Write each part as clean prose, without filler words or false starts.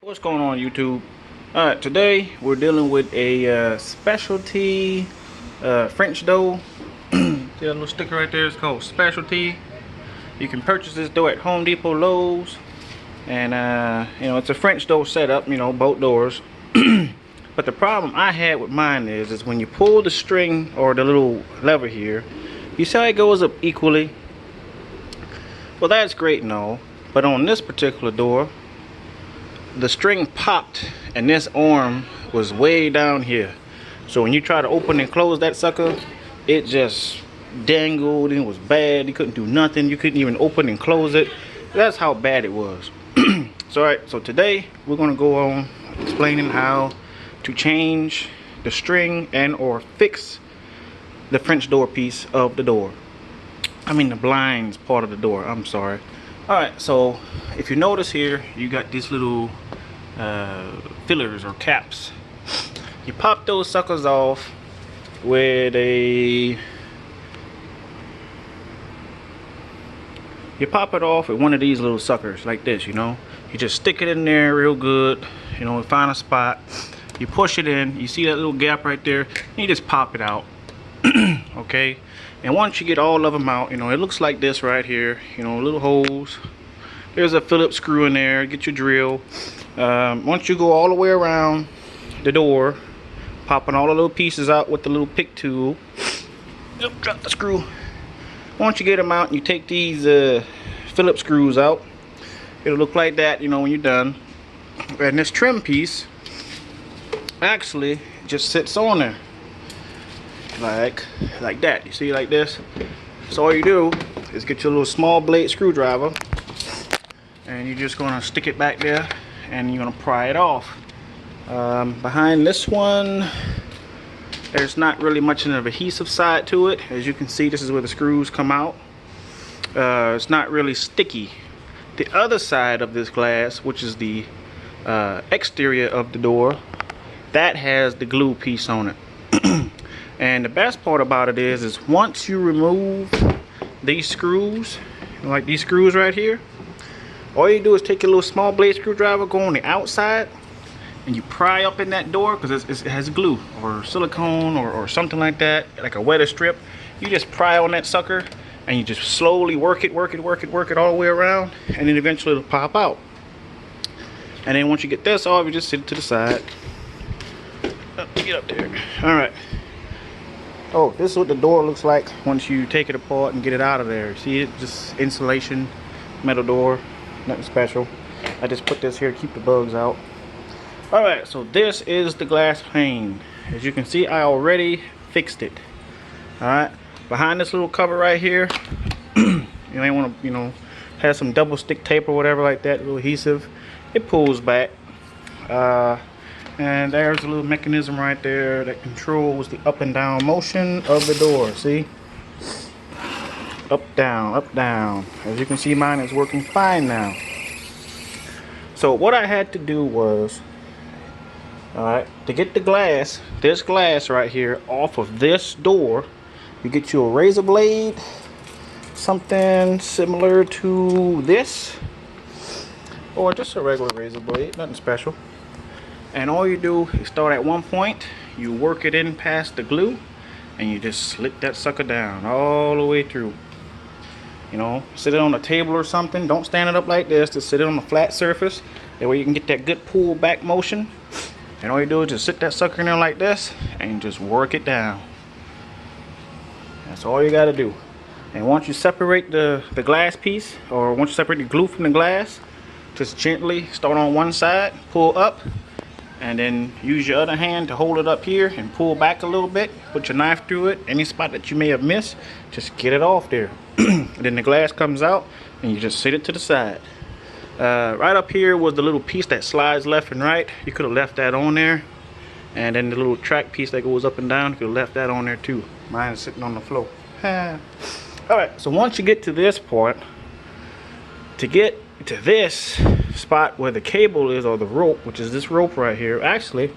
What's going on, YouTube? Alright, today we're dealing with a specialty French dough. See that little sticker right there? It's called specialty. You can purchase this dough at Home Depot, Lowe's, and you know, it's a French dough setup, you know, both doors. But the problem I had with mine is when you pull the string or the little lever here, you see how it goes up equally. Well, that's great and all, but on this particular door, the string popped and this arm was way down here. So when you try to open and close that sucker, it just dangled and it was bad. You couldn't do nothing. You couldn't even open and close it. That's how bad it was. So alright, so today we're gonna go on explaining how to change the string and or fix the French door piece of the door. I mean the blinds part of the door, I'm sorry. Alright, so if you notice here, you got these little fillers or caps. You pop those suckers off with a... You pop it off with one of these little suckers like this, you know. You just stick it in there real good, you know, find a spot. You push it in, you see that little gap right there, and you just pop it out. Okay? And once you get all of them out, you know, it looks like this right here, you know, little holes. There's a Phillips screw in there. Get your drill. Once you go all the way around the door, popping all the little pieces out with the little pick tool. Yep, drop the screw. Once you get them out, you take these Phillips screws out. It'll look like that, you know, when you're done. And this trim piece actually just sits on there. Like that. You see, like this. So all you do is get your little small blade screwdriver and you're just gonna stick it back there and you're gonna pry it off. Behind this one, there's not really much of an adhesive side to it. As you can see, this is where the screws come out. It's not really sticky. The other side of this glass, which is the exterior of the door, that has the glue piece on it. And the best part about it is once you remove these screws, like these screws right here, all you do is take your little small blade screwdriver, go on the outside, and you pry up in that door, because it has glue or silicone or something like that, like a wetter strip. You just pry on that sucker and you just slowly work it all the way around, and then eventually it'll pop out. And then once you get this off, you just sit it to the side. Get up there. Alright. Oh, this is what the door looks like once you take it apart and get it out of there. See it? Just insulation, metal door, nothing special. I just put this here to keep the bugs out. Alright, so this is the glass pane. As you can see, I already fixed it. Alright, behind this little cover right here, you may want to, you know, have some double stick tape or whatever like that, little adhesive. It pulls back. And there's a little mechanism right there that controls the up and down motion of the door. See? Up, down, up, down. As you can see, mine is working fine now. So what I had to do was, alright, to get the glass, this glass right here, off of this door, you get you a razor blade, something similar to this, or just a regular razor blade, nothing special. And all you do is start at one point, you work it in past the glue, and you just slit that sucker down all the way through. You know, sit it on a table or something. Don't stand it up like this. Just sit it on a flat surface. That way you can get that good pull back motion. And all you do is just sit that sucker in there like this and just work it down. That's all you got to do. And once you separate the glass piece, or once you separate the glue from the glass, just gently start on one side, pull up, and then use your other hand to hold it up here and pull back a little bit. Put your knife through it. Any spot that you may have missed, just get it off there. And then the glass comes out and you just sit it to the side. Right up here was the little piece that slides left and right. You could have left that on there. And then the little track piece that goes up and down, you could have left that on there too. Mine is sitting on the floor. Alright, so once you get to this part, to get to this spot where the cable is, or the rope, which is this rope right here, actually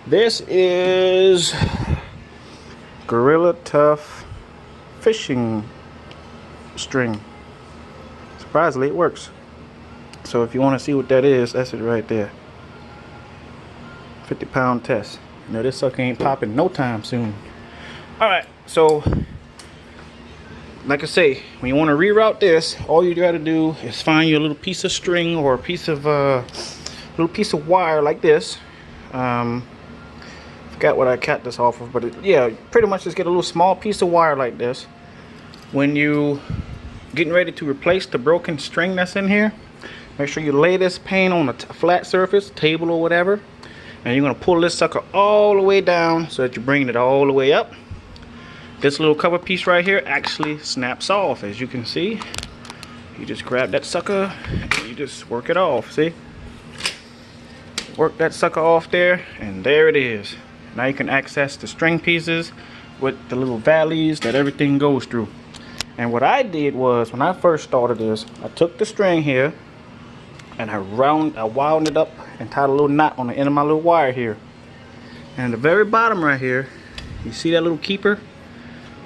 this is Gorilla Tough fishing string. Surprisingly, it works. So if you want to see what that is, that's it right there. 50-pound test. You know, this sucker ain't popping no time soon. Alright, so like I say, when you want to reroute this, all you gotta do is find your little piece of string or a piece of little piece of wire like this. Forgot what I cut this off of, but yeah, pretty much just get a little small piece of wire like this. When you getting ready to replace the broken string that's in here, make sure you lay this pane on a flat surface, table or whatever, and you're gonna pull this sucker all the way down so that you're bringing it all the way up. This little cover piece right here actually snaps off, as you can see. You just grab that sucker and you just work it off. See? Work that sucker off there, and there it is. Now you can access the string pieces with the little valleys that everything goes through. And what I did was, when I first started this, I took the string here and I wound it up and tied a little knot on the end of my little wire here. And at the very bottom right here, you see that little keeper?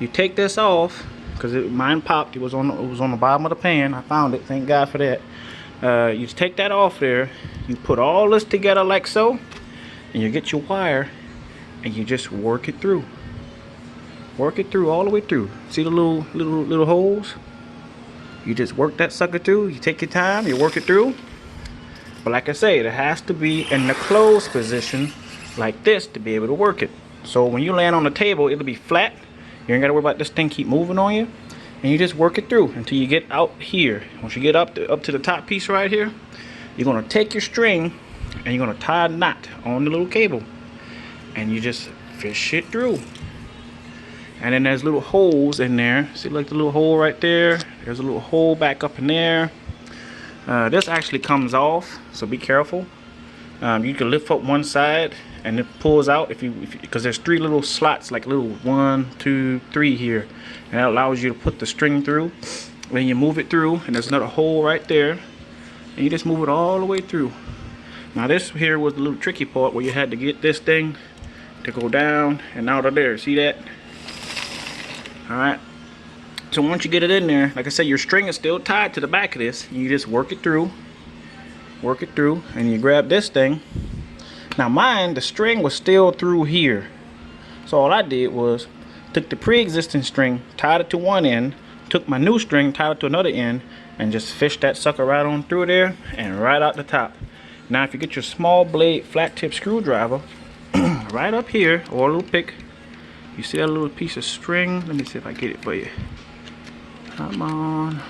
You take this off, because mine popped. It was on the bottom of the pan. I found it, thank God for that. You just take that off there, you put all this together like so, and you get your wire and you just work it through. Work it through all the way through. See the little holes? You just work that sucker through. You take your time, you work it through. But like I say, it has to be in the closed position like this to be able to work it. So when you land on the table, it'll be flat. You ain't gotta worry about this thing keep moving on you. And you just work it through until you get out here. Once you get up to the top piece right here, you're gonna take your string and you're gonna tie a knot on the little cable. And you just fish it through. And then there's little holes in there. See, like the little hole right there? There's a little hole back up in there. This actually comes off, so be careful. You can lift up one side and it pulls out because there's 3 little slots, like little 1, 2, 3 here, and that allows you to put the string through. Then you move it through, and there's another hole right there, and you just move it all the way through. Now this here was the little tricky part where you had to get this thing to go down and out of there. See that? Alright, so once you get it in there, like I said, your string is still tied to the back of this. You just work it through, and you grab this thing. Now mine, the string was still through here, so all I did was took the pre-existing string, tied it to one end, took my new string, tied it to another end, and just fished that sucker right on through there and right out the top. Now if you get your small blade flat tip screwdriver right up here, or a little pick, you see that little piece of string? Let me see if I get it for you. Come on.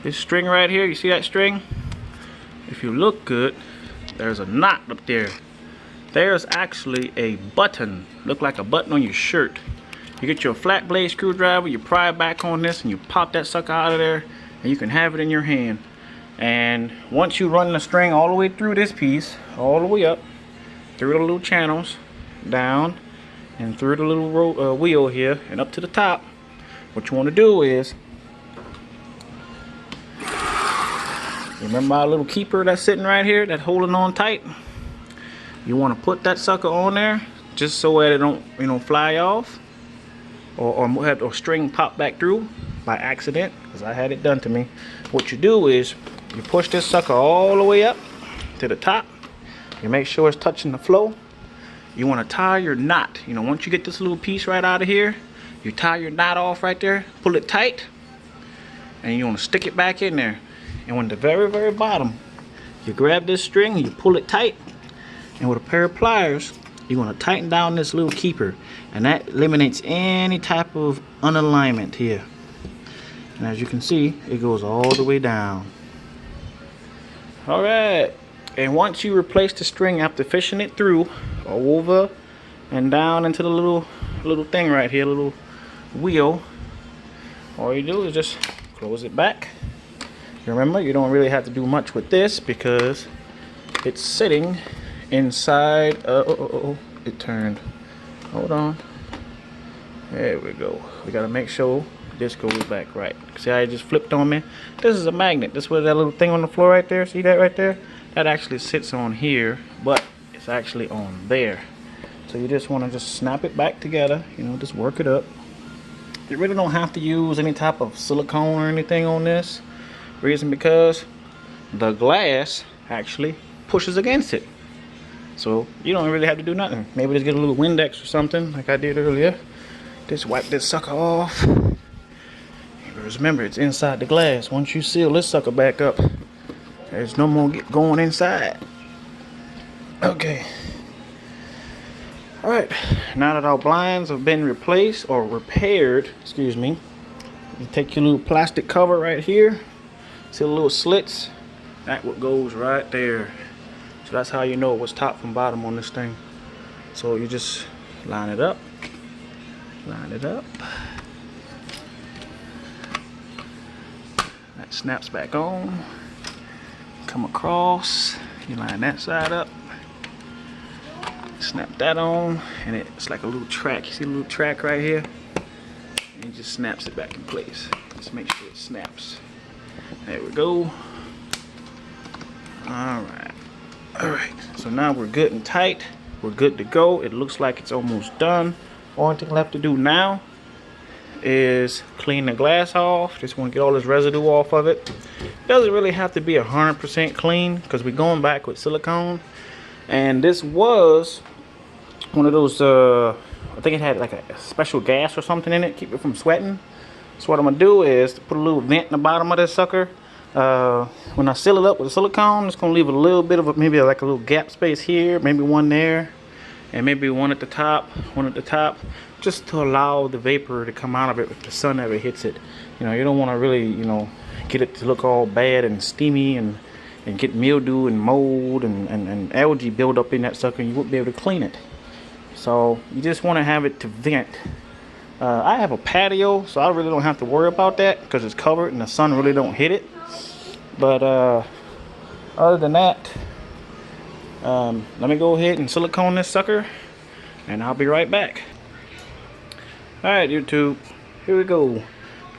This string right here, you see that string? If you look good, there's a knot up there. There's actually a button. Look like a button on your shirt. You get your flat blade screwdriver, you pry it back on this, and you pop that sucker out of there, and you can have it in your hand. And once you run the string all the way through this piece, all the way up, through the little channels, down, and through the little wheel here, and up to the top, what you want to do is, remember my little keeper that's sitting right here, that's holding on tight? You want to put that sucker on there, just so that it don't, fly off, or have a string pop back through by accident, because I had it done to me. What you do is, you push this sucker all the way up to the top. You make sure it's touching the floor. You want to tie your knot. Once you get this little piece right out of here, you tie your knot off right there, pull it tight, and you want to stick it back in there. And when the very, very bottom, you grab this string and you pull it tight, and with a pair of pliers, you want to tighten down this little keeper, and that eliminates any type of unalignment here. And as you can see, it goes all the way down. Alright, and once you replace the string after fishing it through, over and down into the little thing right here, little wheel, all you do is just close it back. Remember, you don't really have to do much with this because it's sitting inside. It turned. Hold on. There we go. We gotta make sure this goes back right. See how it just flipped on me? This is a magnet. This was that little thing on the floor right there. See that right there? That actually sits on here, but it's actually on there. So you just want to just snap it back together. Just work it up. You really don't have to use any type of silicone or anything on this. Reason because the glass actually pushes against it. So you don't really have to do nothing. Maybe just get a little Windex or something like I did earlier. Just wipe this sucker off. Remember, it's inside the glass. Once you seal this sucker back up, there's no more going inside. Okay. Alright, now that our blinds have been replaced or repaired, excuse me, you take your little plastic cover right here, see the little slits? That what goes right there. So that's how you know what's top from bottom on this thing. So you just line it up, that snaps back on, come across, you line that side up, snap that on, and it's like a little track. You see a little track right here? And it just snaps it back in place. Just make sure it snaps. There we go. Alright. Alright. So now we're good and tight. We're good to go. It looks like it's almost done. Only thing left to do now is clean the glass off. Just want to get all this residue off of it. Doesn't really have to be 100% clean because we're going back with silicone. And this was one of those, I think it had like a special gas or something in it, keep it from sweating. So what I'm gonna do is put a little vent in the bottom of this sucker. When I seal it up with the silicone, it's gonna leave a little bit of maybe like a little gap space here, maybe one there, and maybe one at the top, just to allow the vapor to come out of it if the sun ever hits it. You know, you don't want to really, you know, get it to look all bad and steamy and get mildew and mold and algae build up in that sucker, and you won't be able to clean it. So you just want to have it to vent. I have a patio, so I really don't have to worry about that because it's covered and the sun really don't hit it. But other than that, let me go ahead and silicone this sucker, and I'll be right back. Alright, YouTube, here we go.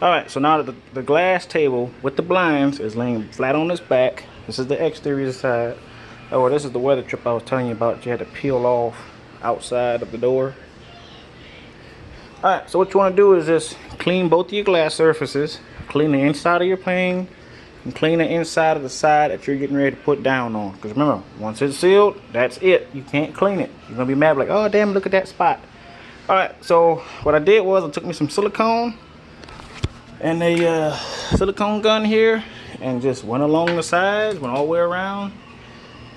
Alright, so now that the glass table with the blinds is laying flat on its back. This is the exterior side. Oh, this is the weather trip I was telling you about. You had to peel off outside of the door. Alright, so what you want to do is just clean both of your glass surfaces. Clean the inside of your pane and clean the inside of the side that you're getting ready to put down on. Because remember, once it's sealed, that's it. You can't clean it. You're going to be mad like, oh damn, look at that spot. Alright, so what I did was I took me some silicone and a silicone gun here and just went along the sides, went all the way around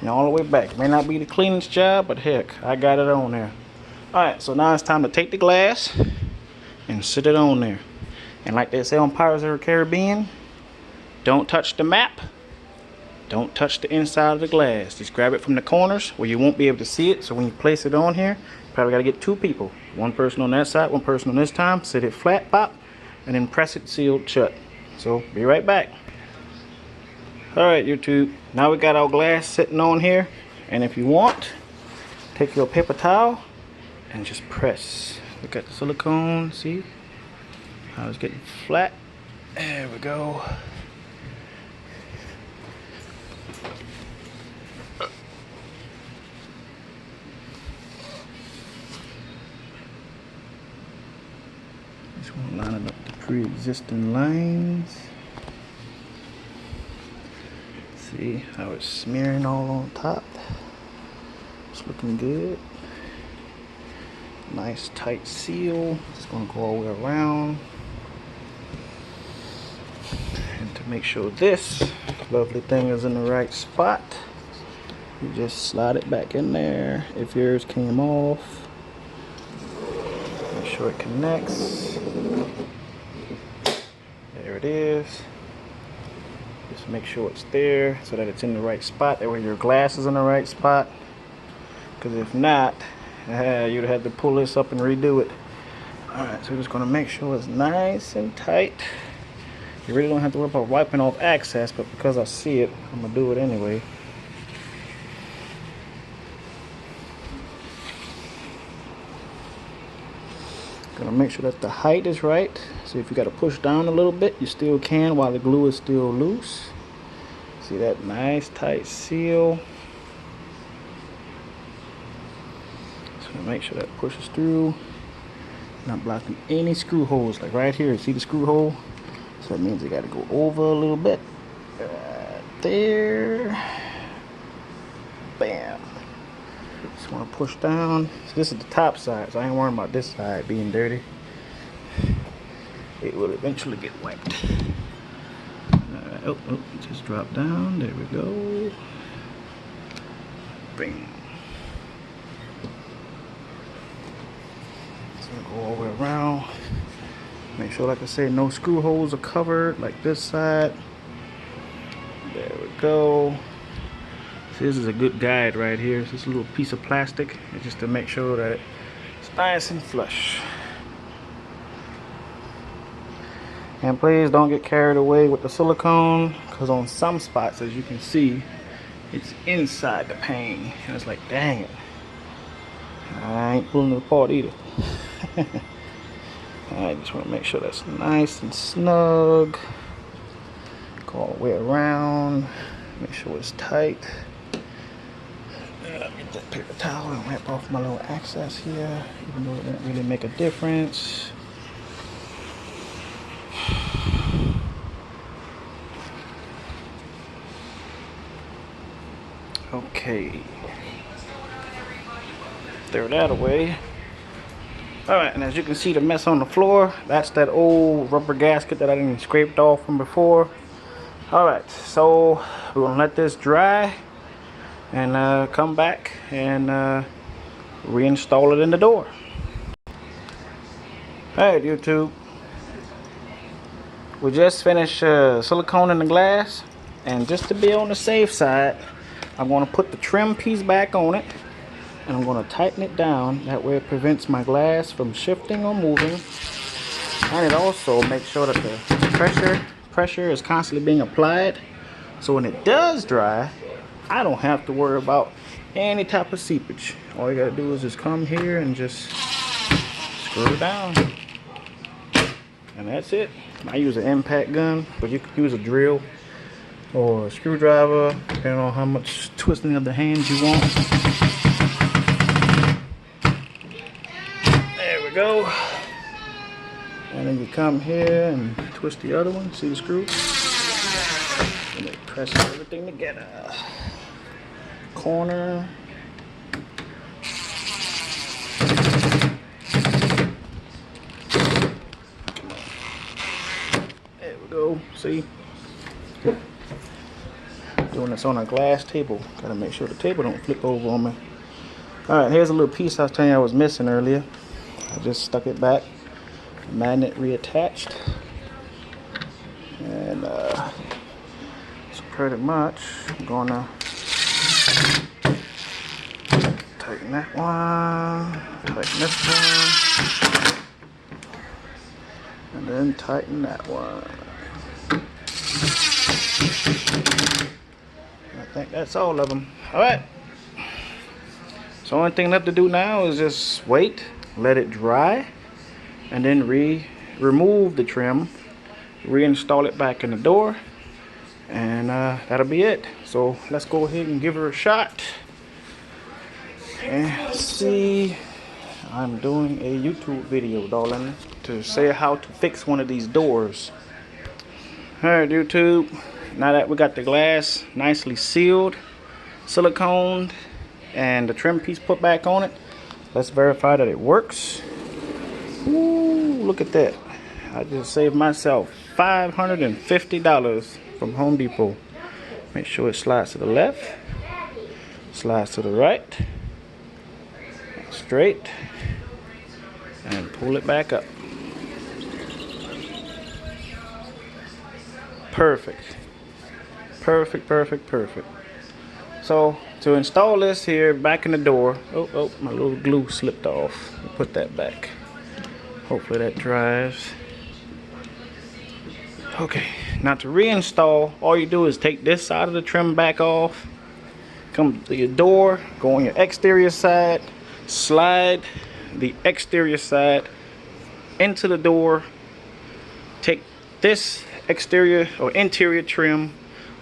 and all the way back. It may not be the cleanest job, but heck, I got it on there. Alright, so now it's time to take the glass and sit it on there. And like they say on Pirates of the Caribbean, don't touch the map, don't touch the inside of the glass. Just grab it from the corners where you won't be able to see it. So when you place it on here, you probably got to get two people. One person on that side, one person on this time. Sit it flat, pop, and then press it sealed shut. So be right back. Alright, YouTube, now we got our glass sitting on here, and if you want, take your paper towel and just press. Look at the silicone, see how it's getting flat. There we go. Just want to line it up with the pre-existing lines. See how it's smearing all on top. It's looking good. Nice tight seal. Just gonna go all the way around. And to make sure this lovely thing is in the right spot, you just slide it back in there. If yours came off, make sure it connects. There it is. Just make sure it's there so that it's in the right spot. That way your glass is in the right spot. Because if not, you'd have to pull this up and redo it. Alright, so we're just going to make sure it's nice and tight. You really don't have to worry about wiping off access, but because I see it, I'm going to do it anyway. Gonna make sure that the height is right. So if you got to push down a little bit, you still can while the glue is still loose. See that nice tight seal. Just gonna make sure that pushes through, not blocking any screw holes. Like right here, see the screw hole? So that means you got to go over a little bit. Right there. Bam. Just want to push down. So this is the top side, so I ain't worrying about this side being dirty. It will eventually get wiped. Alright, oh, just drop down. There we go. Bing. So go all the way around. Make sure, like I say, no screw holes are covered, like this side. There we go. So this is a good guide right here. It's just a little piece of plastic, just to make sure that it's nice and flush. And please don't get carried away with the silicone, because on some spots, as you can see, it's inside the pane. And it's like, dang it. I ain't pulling it apart either. I just want to make sure that's nice and snug. Go all the way around. Make sure it's tight. Get that paper towel and wipe off my little excess here, even though it didn't really make a difference. Okay, throw that away. Alright, and as you can see, the mess on the floor, that's that old rubber gasket that I didn't scraped off from before. Alright, so we're gonna let this dry and come back and reinstall it in the door. Alright, YouTube, we just finished silicone in the glass, and just to be on the safe side, I'm going to put the trim piece back on it, and I'm going to tighten it down. That way it prevents my glass from shifting or moving, and it also makes sure that the pressure is constantly being applied, so when it does dry, I don't have to worry about any type of seepage. All you got to do is just come here and just screw it down, and that's it. I use an impact gun, but you can use a drill or a screwdriver, depending on how much twisting of the hands you want. There we go. And then you come here and twist the other one. See the screw? And it presses everything together. Corner. There we go. See? Doing this on a glass table. Gotta make sure the table don't flip over on me. Alright, here's a little piece I was telling you I was missing earlier. I just stuck it back. Magnet reattached. And so pretty much I'm gonna tighten that one, tighten this one, and then tighten that one. I think that's all of them. Alright. So only thing left to do now is just wait, let it dry, and then remove the trim, reinstall it back in the door, and that'll be it. So let's go ahead and give her a shot. And see, I'm doing a YouTube video, darling, to say how to fix one of these doors. Alright, YouTube. Now that we got the glass nicely sealed, siliconed, and the trim piece put back on it, let's verify that it works. Ooh, look at that. I just saved myself $550 from Home Depot. Make sure it slides to the left, slides to the right, straight, and pull it back up. Perfect. Perfect, perfect, perfect. So to install this here back in the door, oh, my little glue slipped off. Put that back. Hopefully that dries. Okay, now to reinstall, all you do is take this side of the trim back off, come to your door, go on your exterior side, slide the exterior side into the door, take this exterior or interior trim,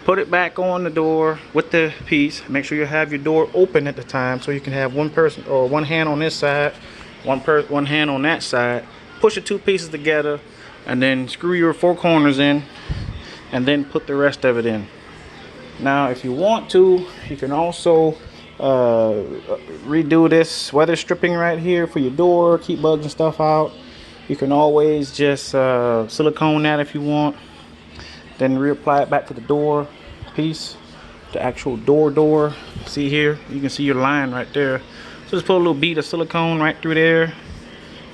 put it back on the door with the piece. Make sure you have your door open at the time so you can have one person or one hand on this side, one hand on that side. Push the two pieces together and then screw your four corners in and then put the rest of it in. Now if you want to, you can also redo this weather stripping right here for your door, keep bugs and stuff out. You can always just silicone that if you want, then reapply it back to the door piece, the actual door. See here, you can see your line right there. So just put a little bead of silicone right through there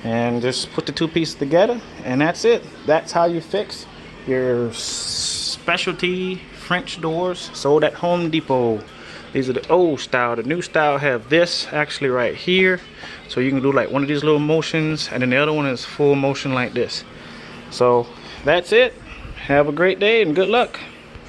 and just put the two pieces together, and that's it. That's how you fix your specialty French doors sold at Home Depot. These are the old style. The new style have this actually right here, so you can do like one of these little motions, and then the other one is full motion like this. So that's it. Have a great day and good luck.